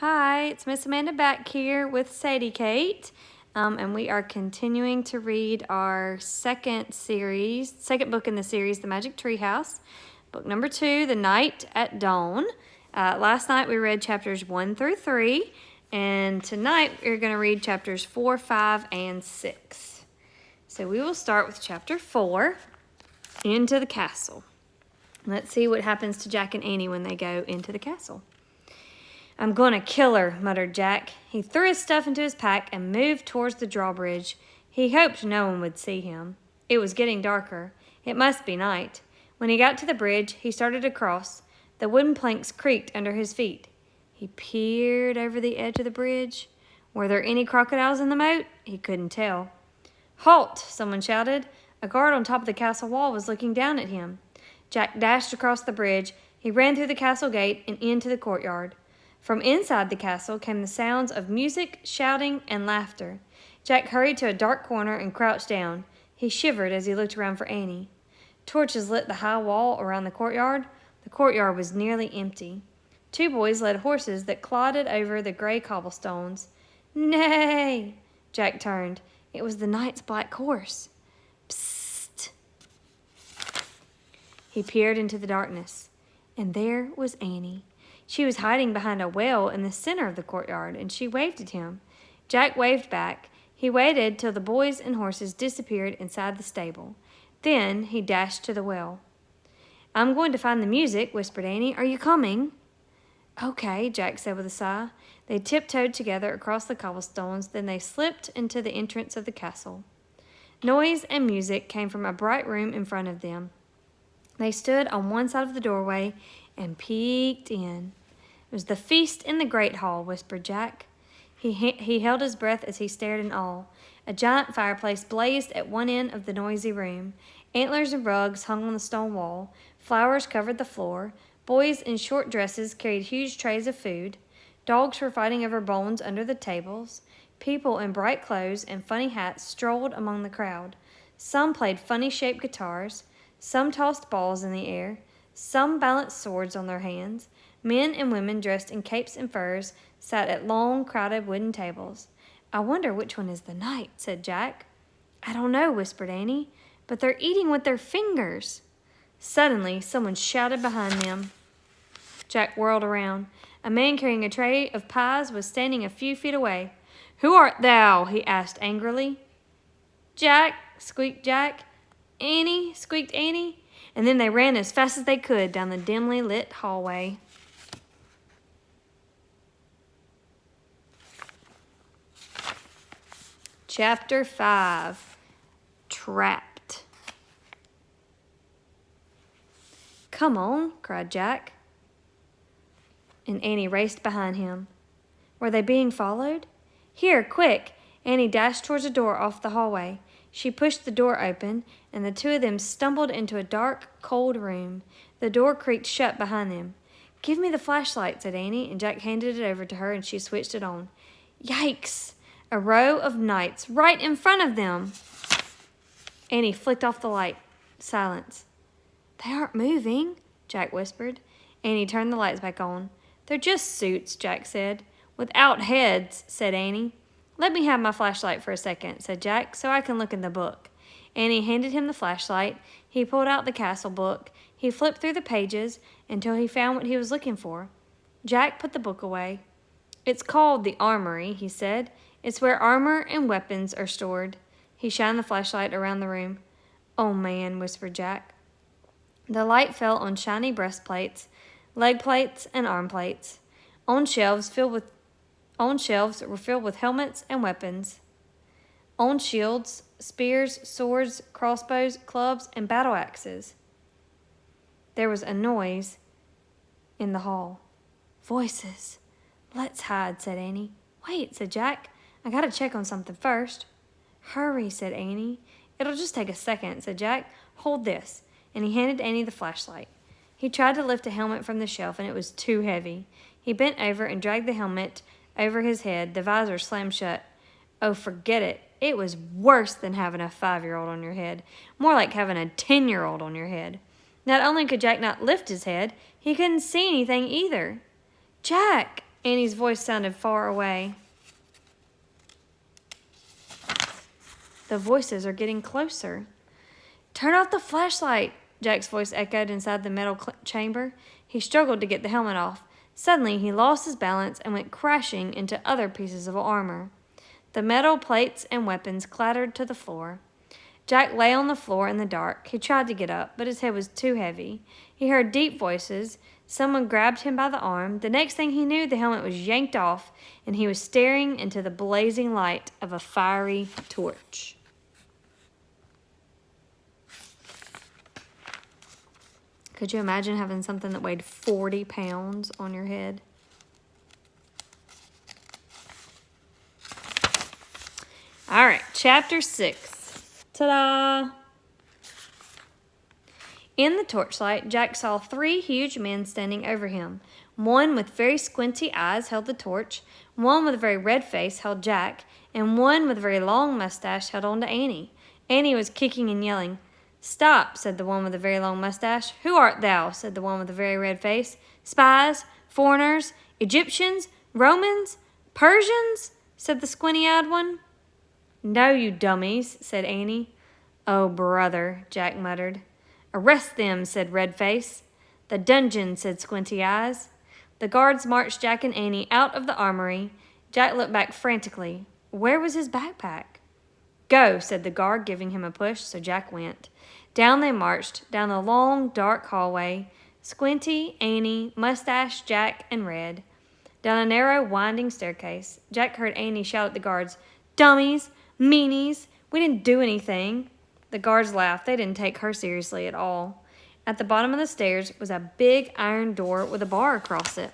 Hi, it's Miss Amanda back here with Sadie Kate, and we are continuing to read our second book in the series, The Magic Treehouse, book number 2, The Night at Dawn. Last night we read chapters 1 through 3, and tonight we're going to read chapters 4, 5, and 6. So we will start with chapter 4, Into the Castle. Let's see what happens to Jack and Annie when they go into the castle. "I'm going to kill her," muttered Jack. He threw his stuff into his pack and moved towards the drawbridge. He hoped no one would see him. It was getting darker. It must be night. When he got to the bridge, he started across. The wooden planks creaked under his feet. He peered over the edge of the bridge. Were there any crocodiles in the moat? He couldn't tell. "Halt!" someone shouted. A guard on top of the castle wall was looking down at him. Jack dashed across the bridge. He ran through the castle gate and into the courtyard. From inside the castle came the sounds of music, shouting, and laughter. Jack hurried to a dark corner and crouched down. He shivered as he looked around for Annie. Torches lit the high wall around the courtyard. The courtyard was nearly empty. 2 boys led horses that clodded over the gray cobblestones. "Nay!" Jack turned. It was the knight's black horse. "Psst!" He peered into the darkness, and there was Annie. She was hiding behind a well in the center of the courtyard, and she waved at him. Jack waved back. He waited till the boys and horses disappeared inside the stable. Then he dashed to the well. "I'm going to find the music," whispered Annie. "Are you coming?" "Okay," Jack said with a sigh. They tiptoed together across the cobblestones. Then they slipped into the entrance of the castle. Noise and music came from a bright room in front of them. They stood on one side of the doorway and peeked in. "It was the feast in the great hall," whispered Jack. He held his breath as he stared in awe. A giant fireplace blazed at one end of the noisy room. Antlers and rugs hung on the stone wall. Flowers covered the floor. Boys in short dresses carried huge trays of food. Dogs were fighting over bones under the tables. People in bright clothes and funny hats strolled among the crowd. Some played funny-shaped guitars. Some tossed balls in the air. Some balanced swords on their hands. Men and women dressed in capes and furs sat at long, crowded wooden tables. "I wonder which one is the knight," said Jack. "I don't know," whispered Annie, "but they're eating with their fingers." Suddenly, someone shouted behind them. Jack whirled around. A man carrying a tray of pies was standing a few feet away. "Who art thou?" he asked angrily. "Jack," squeaked Jack. "Annie," squeaked Annie. And then they ran as fast as they could down the dimly lit hallway. Chapter 5, Trapped. "Come on," cried Jack. And Annie raced behind him. Were they being followed? "Here, quick!" Annie dashed towards a door off the hallway. She pushed the door open, and the 2 of them stumbled into a dark, cold room. The door creaked shut behind them. "Give me the flashlight," said Annie, and Jack handed it over to her, and she switched it on. Yikes! A row of knights right in front of them! Annie flicked off the light. Silence. "They aren't moving," Jack whispered. Annie turned the lights back on. "They're just suits," Jack said. "Without heads," said Annie. "Let me have my flashlight for a second," said Jack, "so I can look in the book." Annie handed him the flashlight. He pulled out the castle book. He flipped through the pages until he found what he was looking for. Jack put the book away. "It's called the Armory," he said. "It's where armor and weapons are stored." He shined the flashlight around the room. "Oh, man," whispered Jack. The light fell on shiny breastplates, leg plates, and arm plates. Shelves were filled with helmets and weapons. On shields, spears, swords, crossbows, clubs, and battle axes. There was a noise in the hall. "Voices. Let's hide," said Annie. "Wait," said Jack. "I gotta check on something first." "Hurry," said Annie. "It'll just take a second," said Jack. "Hold this." And he handed Annie the flashlight. He tried to lift a helmet from the shelf, and it was too heavy. He bent over and dragged the helmet over his head. The visor slammed shut. Oh, forget it. It was worse than having a 5-year-old on your head. More like having a 10-year-old on your head. Not only could Jack not lift his head, he couldn't see anything either. "Jack!" Annie's voice sounded far away. The voices are getting closer. Turn off the flashlight, Jack's voice echoed inside the metal chamber. He struggled to get the helmet off. Suddenly, he lost his balance and went crashing into other pieces of armor. The metal plates and weapons clattered to the floor. Jack lay on the floor in the dark. He tried to get up, but his head was too heavy. He heard deep voices. Someone grabbed him by the arm. The next thing he knew, the helmet was yanked off, and he was staring into the blazing light of a fiery torch. Could you imagine having something that weighed 40 pounds on your head? All right, chapter 6. Ta-da! In the torchlight, Jack saw 3 huge men standing over him. One with very squinty eyes held the torch, one with a very red face held Jack, and one with a very long mustache held on to Annie. Annie was kicking and yelling. "Stop," said the one with the very long mustache. "Who art thou?" said the one with the very red face. "Spies, foreigners, Egyptians, Romans, Persians?" said the squinty-eyed one. "No, you dummies," said Annie. "Oh, brother," Jack muttered. "Arrest them," said Redface. "The dungeon," said Squinty Eyes. The guards marched Jack and Annie out of the armory. Jack looked back frantically. Where was his backpack? "Go," said the guard, giving him a push, so Jack went. Down they marched, down the long, dark hallway. Squinty, Annie, Mustache, Jack, and Red. Down a narrow, winding staircase. Jack heard Annie shout at the guards, "Dummies! Meanies! We didn't do anything." The guards laughed. They didn't take her seriously at all. At the bottom of the stairs was a big iron door with a bar across it.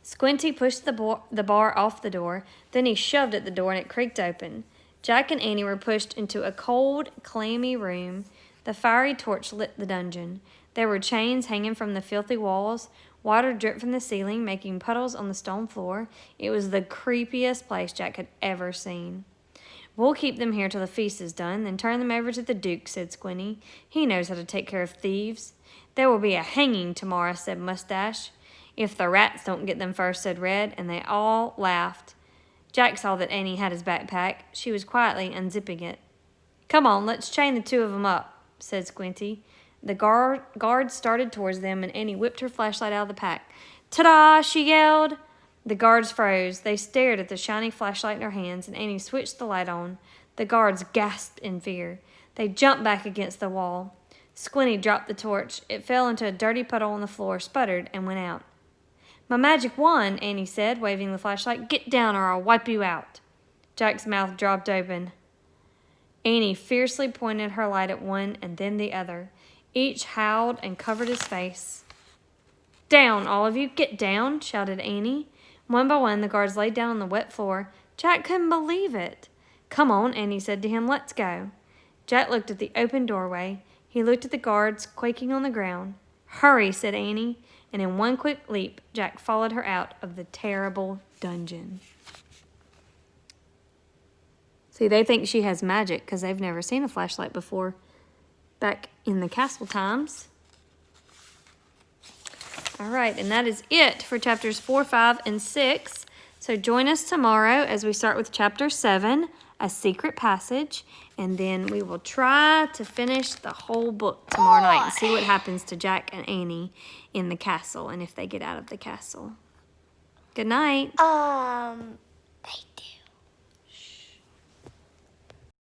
Squinty pushed the bar off the door. Then he shoved at the door and it creaked open. Jack and Annie were pushed into a cold, clammy room. The fiery torch lit the dungeon. There were chains hanging from the filthy walls. Water dripped from the ceiling, making puddles on the stone floor. It was the creepiest place Jack had ever seen. "We'll keep them here till the feast is done, then turn them over to the Duke," said Squinty. "He knows how to take care of thieves." "There will be a hanging tomorrow," said Mustache. "If the rats don't get them first," said Red, and they all laughed. Jack saw that Annie had his backpack. She was quietly unzipping it. "Come on, let's chain the 2 of them up," said Squinty. The guards started towards them, and Annie whipped her flashlight out of the pack. "Ta-da!" she yelled. The guards froze. They stared at the shiny flashlight in her hands, and Annie switched the light on. The guards gasped in fear. They jumped back against the wall. Squinty dropped the torch. It fell into a dirty puddle on the floor, sputtered, and went out. "My magic wand," Annie said, waving the flashlight. "Get down or I'll wipe you out." Jack's mouth dropped open. Annie fiercely pointed her light at one and then the other. Each howled and covered his face. "Down, all of you! Get down!" shouted Annie. One by one, the guards laid down on the wet floor. Jack couldn't believe it. "Come on," Annie said to him. "Let's go." Jack looked at the open doorway. He looked at the guards quaking on the ground. "Hurry," said Annie. And in one quick leap, Jack followed her out of the terrible dungeon. See, they think she has magic because they've never seen a flashlight before back in the castle times. All right, and that is it for chapters 4, 5, and 6. So join us tomorrow as we start with chapter 7, A Secret Passage, and then we will try to finish the whole book tomorrow night and see what happens to Jack and Annie in the castle and if they get out of the castle. Good night. They do.